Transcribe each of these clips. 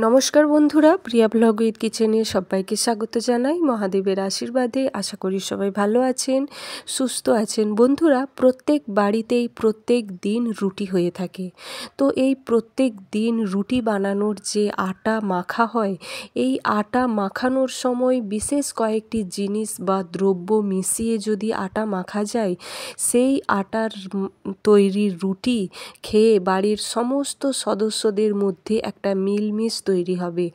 নমস্কার বন্ধুরা, প্রিয়া blog with কিচেনে সবাইকে স্বাগত জানাই। মহাদেবের আশীর্বাদে আশা করি সবাই ভালো আছেন, সুস্থ আছেন। বন্ধুরা, প্রত্যেক বাড়িতেই প্রত্যেক দিন রুটি হয়ে থাকে। তো এই প্রত্যেক দিন রুটি বানানোর যে আটা মাখা হয়, এই আটা মাখানোর সময় বিশেষ কয়েকটি জিনিস বা দ্রব্য মিশিয়ে যদি আটা মাখা যায়, সেই আটার তৈরি রুটি খেয়ে বাড়ির সমস্ত সদস্যদের মধ্যে একটা মিলমিশ তৈরি হবে।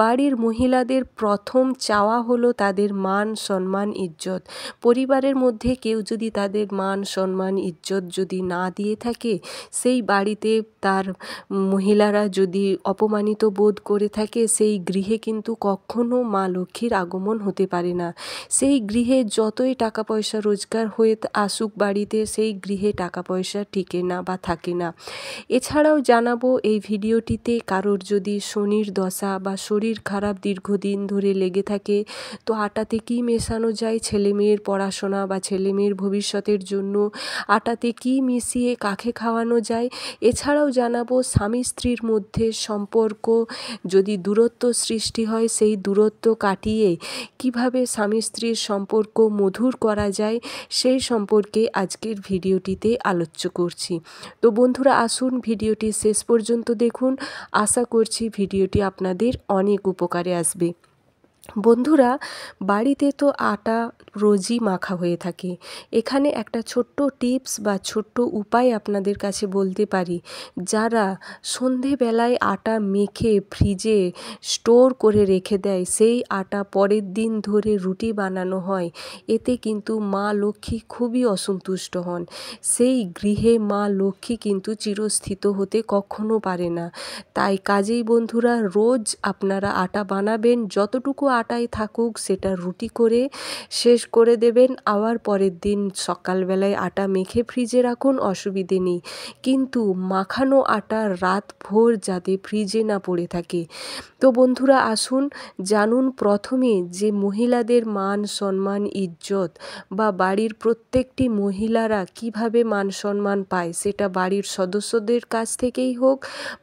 বাড়ির মহিলাদের প্রথম চাওয়া হলো তাদের মান সম্মান ইজ্জত। পরিবারের মধ্যে কেউ যদি তাদের মান সম্মান ইজ্জত যদি না দিয়ে থাকে, সেই বাড়িতে তার মহিলারা যদি অপমানিত বোধ করে থাকে, সেই গৃহে কিন্তু কখনো মা লক্ষ্মীর আগমন হতে পারে না। সেই গৃহে যতই টাকা পয়সা রোজগার হয়ে আসুক বাড়িতে, সেই গৃহে টাকা পয়সা টিকে না বা থাকে না। এছাড়াও জানাবো এই ভিডিওটিতে কারোর যদি শনির দশা বা শরীর খারাপ দীর্ঘদিন ধরে লেগে থাকে, তো আটাতে কী মেশানো যায় ছেলেমেয়ের পড়াশোনা বা ছেলেমেয়ের ভবিষ্যতের জন্য, আটাতে কী মিশিয়ে কাকে খাওয়ানো যায়। এছাড়াও জানাবো স্বামী স্ত্রীর মধ্যে সম্পর্ক যদি দূরত্ব সৃষ্টি হয়, সেই দূরত্ব কাটিয়ে কিভাবে স্বামী স্ত্রীর সম্পর্ক মধুর করা যায়, সেই সম্পর্কে আজকের ভিডিওটিতে আলোচ্য করছি। তো বন্ধুরা, আসুন ভিডিওটি শেষ পর্যন্ত দেখুন। আশা করছি ভিডিওটি আপনাদের অনেক উপকারে আসবে। বন্ধুরা, বাড়িতে তো আটা রোজই মাখা হয়ে থাকে। এখানে একটা ছোট্ট টিপস বা ছোট্ট উপায় আপনাদের কাছে বলতে পারি। যারা সন্ধেবেলায় আটা মেখে ফ্রিজে স্টোর করে রেখে দেয়, সেই আটা পরের দিন ধরে রুটি বানানো হয়, এতে কিন্তু মা লক্ষ্মী খুবই অসন্তুষ্ট হন। সেই গৃহে মা লক্ষ্মী কিন্তু চিরস্থিত হতে কখনো পারে না। তাই কাজেই বন্ধুরা, রোজ আপনারা আটা বানাবেন, যতটুকু আটায় থাকুক সেটা রুটি করে শেষ করে দেবেন। আবার পরের দিন সকালবেলায় আটা মেখে ফ্রিজে রাখুন, অসুবিধে নেই। কিন্তু মাখানো আটা রাতভর যাতে ফ্রিজে না পড়ে থাকে। তো বন্ধুরা, আসুন জানুন প্রথমে যে মহিলাদের মান সম্মান ইজ্জত বা বাড়ির প্রত্যেকটি মহিলারা কিভাবে মান সম্মান পায়, সেটা বাড়ির সদস্যদের কাছ থেকেই হোক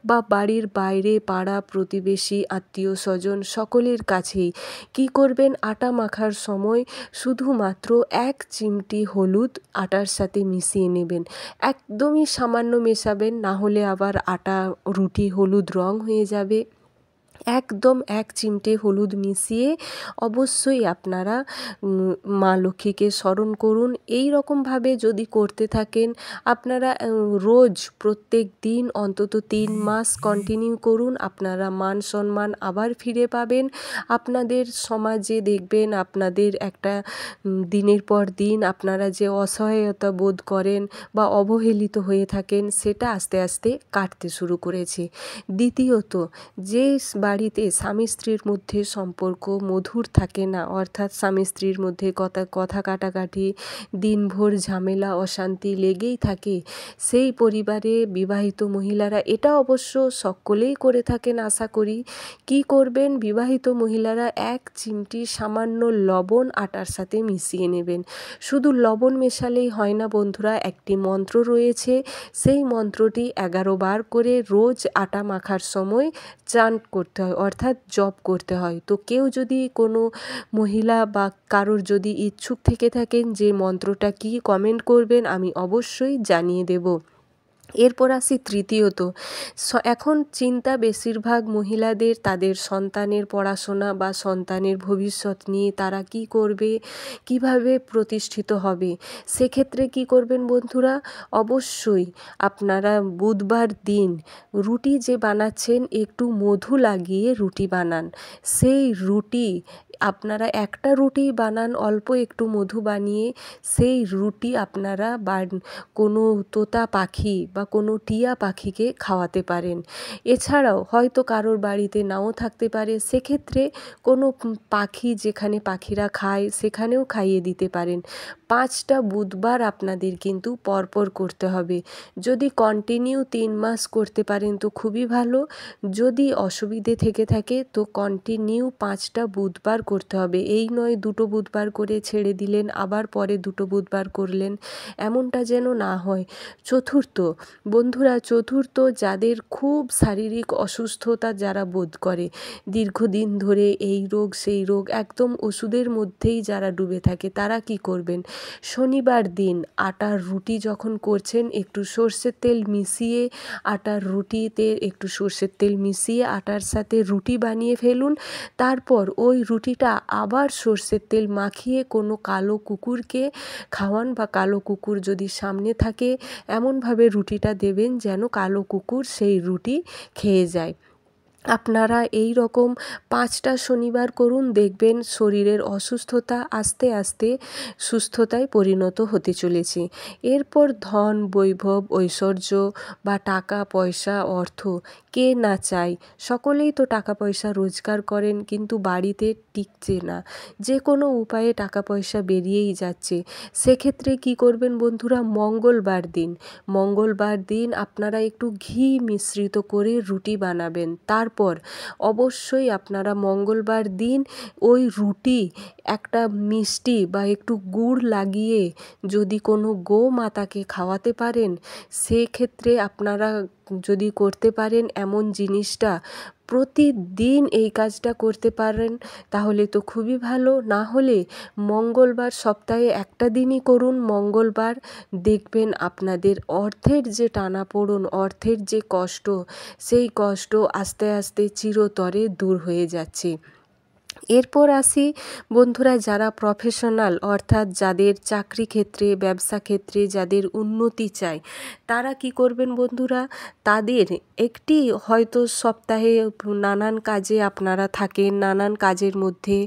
বা বাড়ির বাইরে পাড়া প্রতিবেশী আত্মীয় স্বজন সকলের কাছেই। কি করবেন, আটা মাখার সময় শুধুমাত্র 1 চিমটি হলুদ আটার সাথে মিশিয়ে নেবেন। একদমই সামান্য মেশাবেন, না হলে আবার আটা রুটি হলুদ রং হয়ে যাবে। একদম 1 চিমটে হলুদ মিশিয়ে অবশ্যই আপনারা মা লক্ষ্মীকে স্মরণ করুন। এই রকমভাবে যদি করতে থাকেন আপনারা রোজ প্রত্যেক দিন অন্তত 3 মাস কন্টিনিউ করুন, আপনারা মান সম্মান আবার ফিরে পাবেন। আপনাদের সমাজে দেখবেন আপনাদের একটা দিনের পর দিন আপনারা যে অসহায়তা বোধ করেন বা অবহেলিত হয়ে থাকেন, সেটা আস্তে আস্তে কাটতে শুরু করেছে। দ্বিতীয়ত, যে বাড়িতে স্বামী স্ত্রীর মধ্যে সম্পর্ক মধুর থাকে না, অর্থাৎ স্বামী স্ত্রীর মধ্যে কথা কাটাকাটি, দিনভর ঝামেলা অশান্তি লেগেই থাকে, সেই পরিবারে বিবাহিত মহিলারা, এটা অবশ্য সকলেই করে থাকেন আশা করি, কি করবেন, বিবাহিত মহিলারা 1 চিমটি সামান্য লবণ আটার সাথে মিশিয়ে নেবেন। শুধু লবণ মেশালেই হয় না বন্ধুরা, একটি মন্ত্র রয়েছে, সেই মন্ত্রটি 11 বার করে রোজ আটা মাখার সময় চান্ট করতে হয়, অর্থাৎ জপ করতে হয়। তো কেউ যদি কোনো মহিলা বা কারোর যদি ইচ্ছুক থেকে থাকেন যে মন্ত্রটা কি, কমেন্ট করবেন, আমি অবশ্যই জানিয়ে দেব। এরপর আসি তৃতীয়ত। এখন চিন্তা বেশিরভাগ মহিলাদের তাদের সন্তানের পড়াশোনা বা সন্তানের ভবিষ্যৎ নিয়ে, তারা কি করবে, কিভাবে প্রতিষ্ঠিত হবে। সেক্ষেত্রে কি করবেন বন্ধুরা, অবশ্যই আপনারা বুধবার দিন রুটি যে বানাচ্ছেন, একটু মধু লাগিয়ে রুটি বানান। সেই রুটি আপনারা একটা রুটি বানান, অল্প একটু মধু বানিয়ে সেই রুটি আপনারা কোনো তোতা পাখি বা কোনো টিয়া পাখিকে খাওয়াতে পারেন। এছাড়াও হয়তো কারোর বাড়িতে নাও থাকতে পারে, সেক্ষেত্রে কোনো পাখি যেখানে পাখিরা খায় সেখানেও খাইয়ে দিতে পারেন। 5টা বুধবার আপনাদের কিন্তু পরপর করতে হবে। যদি কন্টিনিউ 3 মাস করতে পারেন তো খুবই ভালো। যদি অসুবিধে থেকে থাকে তো কন্টিনিউ 5টা বুধবার করতে হবে। এই নয় 2টো বুধবার করে ছেড়ে দিলেন, আবার পরে 2টো বুধবার করলেন, এমনটা যেন না হয়। চতুর্থ, বন্ধুরা চতুর্থ, যাদের খুব শারীরিক অসুস্থতা যারা বোধ করে, দীর্ঘদিন ধরে এই রোগ সেই রোগ একদম ওষুধের মধ্যেই যারা ডুবে থাকে, তারা কি করবেন, শনিবার দিন আটার রুটি যখন করছেন একটু সর্ষের তেল মিশিয়ে, আটার রুটিতে একটু সর্ষের তেল মিশিয়ে আটার সাথে রুটি বানিয়ে ফেলুন। তারপর ওই রুটিটা আবার সর্ষের তেল মাখিয়ে কোনো কালো কুকুরকে খাওয়ান, বা কালো কুকুর যদি সামনে থাকে এমনভাবে রুটিটা দেবেন যেন কালো কুকুর সেই রুটি খেয়ে যায়। আপনারা এই রকম 5টা শনিবার করুন, দেখবেন শরীরের অসুস্থতা আস্তে আস্তে সুস্থতায় পরিণত হতে চলেছে। এরপর ধন, বৈভব, ঐশ্বর্য বা টাকা পয়সা, অর্থ কে না চায়, সকলেই তো টাকা পয়সা রোজগার করেন, কিন্তু বাড়িতে টিকছে না, যে কোনো উপায়ে টাকা পয়সা বেরিয়েই যাচ্ছে। সেক্ষেত্রে কি করবেন বন্ধুরা, মঙ্গলবার দিন আপনারা একটু ঘি মিশ্রিত করে রুটি বানাবেন। তারপর অবশ্যই আপনারা মঙ্গলবার দিন ওই রুটি একটা মিষ্টি বা একটু গুড় লাগিয়ে যদি কোনো গোমাতাকে খাওয়াতে পারেন, সেক্ষেত্রে আপনারা যদি করতে পারেন এমন জিনিসটা, প্রতিদিন এই কাজটা করতে পারেন, তাহলে তো খুবই ভালো। না হলে মঙ্গলবার সপ্তাহে একটা দিনই করুন, মঙ্গলবার, দেখবেন আপনাদের অর্থের যে টানাপোড়েন, অর্থের যে কষ্ট, সেই কষ্ট আস্তে আস্তে চিরতরে দূর হয়ে যাচ্ছে। এরপর আসি বন্ধুরা, যারা প্রফেশনাল, অর্থাৎ যাদের চাকরি ক্ষেত্রে, ব্যবসা ক্ষেত্রে যাদের উন্নতি চাই, তারা কি করবেন বন্ধুরা, তাদের একটি হয়তো সপ্তাহে নানান কাজে আপনারা থাকেন, নানান কাজের মধ্যে,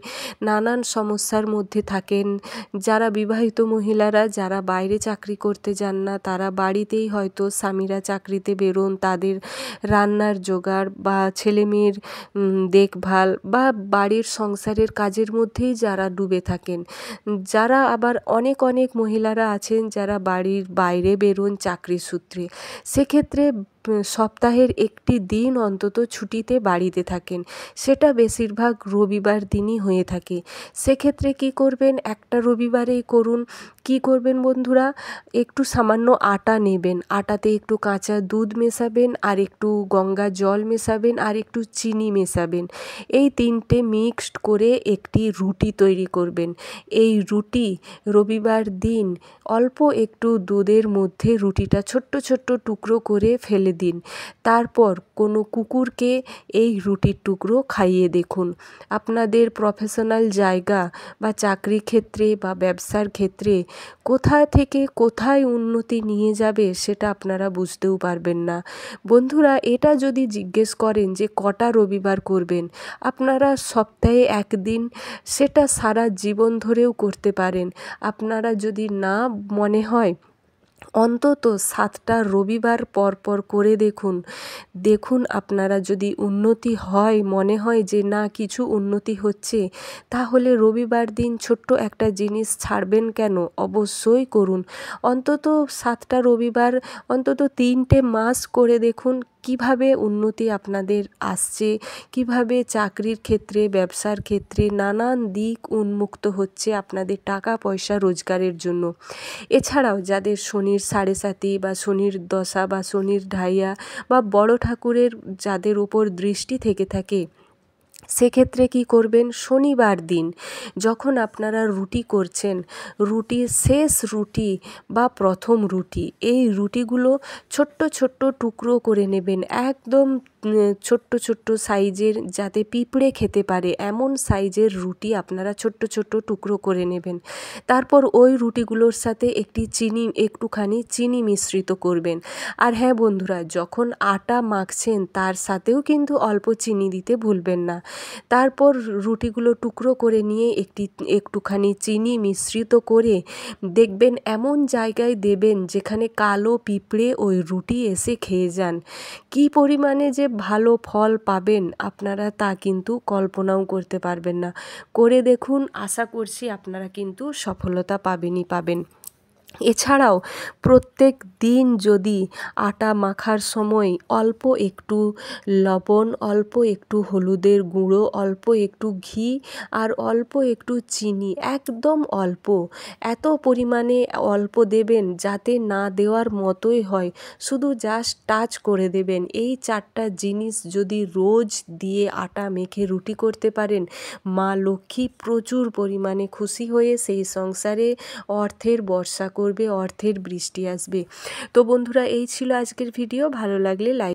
নানান সমস্যার মধ্যে থাকেন। যারা বিবাহিত মহিলারা, যারা বাইরে চাকরি করতে যান না, তারা বাড়িতেই হয়তো, স্বামীরা চাকরিতে বেরোন, তাদের রান্নার জোগাড় বা ছেলেমেয়ের দেখভাল বা বাড়ির সংসারের কাজের মধ্যেই যারা ডুবে থাকেন। যারা আবার অনেক মহিলারা আছেন যারা বাড়ির বাইরে বেরোন চাকরি সূত্রে, সেক্ষেত্রে সপ্তাহের একটি দিন অন্তত ছুটিতে বাড়িতে থাকেন, সেটা বেশিরভাগ রবিবার দিনই হয়ে থাকে। সেক্ষেত্রে কি করবেন, একটা রবিবারেই করুন। কি করবেন বন্ধুরা, একটু সামান্য আটা নেবেন, আটাতে একটু কাঁচা দুধ মেশাবেন, আর একটু গঙ্গা জল মেশাবেন, আর একটু চিনি মেশাবেন। এই 3টে মিক্সড করে একটি রুটি তৈরি করবেন। এই রুটি রবিবার দিন অল্প একটু দুধের মধ্যে রুটিটা ছোট্ট ছোট্ট টুকরো করে ফেলে দিন। তারপর কোনো কুকুরকে এই রুটির টুকরো খাইয়ে দেখুন। আপনাদের প্রফেশনাল জায়গা বা চাকরি ক্ষেত্রে বা ব্যবসার ক্ষেত্রে কোথা থেকে কোথায় উন্নতি নিয়ে যাবে সেটা আপনারা বুঝতেও পারবেন না। বন্ধুরা, এটা যদি জিজ্ঞেস করেন যে কটা রবিবার করবেন, আপনারা সপ্তাহে একদিন, সেটা সারা জীবন ধরেও করতে পারেন। আপনারা যদি না মনে হয়, অন্তত 7টা রবিবার পর পর করে দেখুন আপনারা যদি উন্নতি হয়, মনে হয় যে না কিছু উন্নতি হচ্ছে, তাহলে রবিবার দিন ছোট্ট একটা জিনিস ছাড়বেন কেন, অবশ্যই করুন। অন্তত 7টা রবিবার, অন্তত 3টে মাস করে দেখুন কিভাবে উন্নতি আপনাদের আসছে, কিভাবে চাকরির ক্ষেত্রে, ব্যবসার ক্ষেত্রে নানান দিক উন্মুক্ত হচ্ছে আপনাদের টাকা পয়সা রোজগারের জন্য। এছাড়াও যাদের শনির 7.5 বা শনির দশা বা শনির ঢাইয়া বা বড় ঠাকুরের যাদের ওপর দৃষ্টি থেকে থাকে, সেক্ষেত্রে কি করবেন, শনিবার দিন যখন আপনারা রুটি করছেন, রুটির শেষ রুটি বা প্রথম রুটি, এই রুটিগুলো ছোট্ট ছোট্ট টুকরো করে নেবেন, একদম ছোট্ট ছোট্ট সাইজের, যাতে পিঁপড়ে খেতে পারে এমন সাইজের রুটি আপনারা ছোট্ট ছোট্ট টুকরো করে নেবেন। তারপর ওই রুটিগুলোর সাথে একটুখানি চিনি মিশ্রিত করবেন। আর হ্যাঁ বন্ধুরা, যখন আটা মাখছেন তার সাথেও কিন্তু অল্প চিনি দিতে ভুলবেন না। তারপর রুটিগুলো টুকরো করে নিয়ে একটুখানি চিনি মিশ্রিত করে দেখবেন এমন জায়গায় দেবেন যেখানে কালো পিঁপড়ে ওই রুটি এসে খেয়ে যান। কী পরিমাণে যে ভালো ফল পাবেন আপনারা তা কিন্তু কল্পনাও করতে পারবেন না। করে দেখুন, আশা করছি আপনারা কিন্তু সফলতা পাবেনই পাবেন। এছাড়াও প্রত্যেক দিন যদি আটা মাখার সময় অল্প একটু লবণ, অল্প একটু হলুদের গুঁড়ো, অল্প একটু ঘি আর অল্প একটু চিনি, একদম অল্প, এত পরিমাণে অল্প দেবেন যাতে না দেওয়ার মতোই হয়, শুধু জাস্ট টাচ করে দেবেন। এই 4টা জিনিস যদি রোজ দিয়ে আটা মেখে রুটি করতে পারেন, মা লক্ষ্মী প্রচুর পরিমাণে খুশি হয়ে সেই সংসারে অর্থের বর্ষা করবে, অর্থের বৃষ্টি আসবে। তো বন্ধুরা, এই ছিল আজকের ভিডিও। ভালো লাগলে লাইক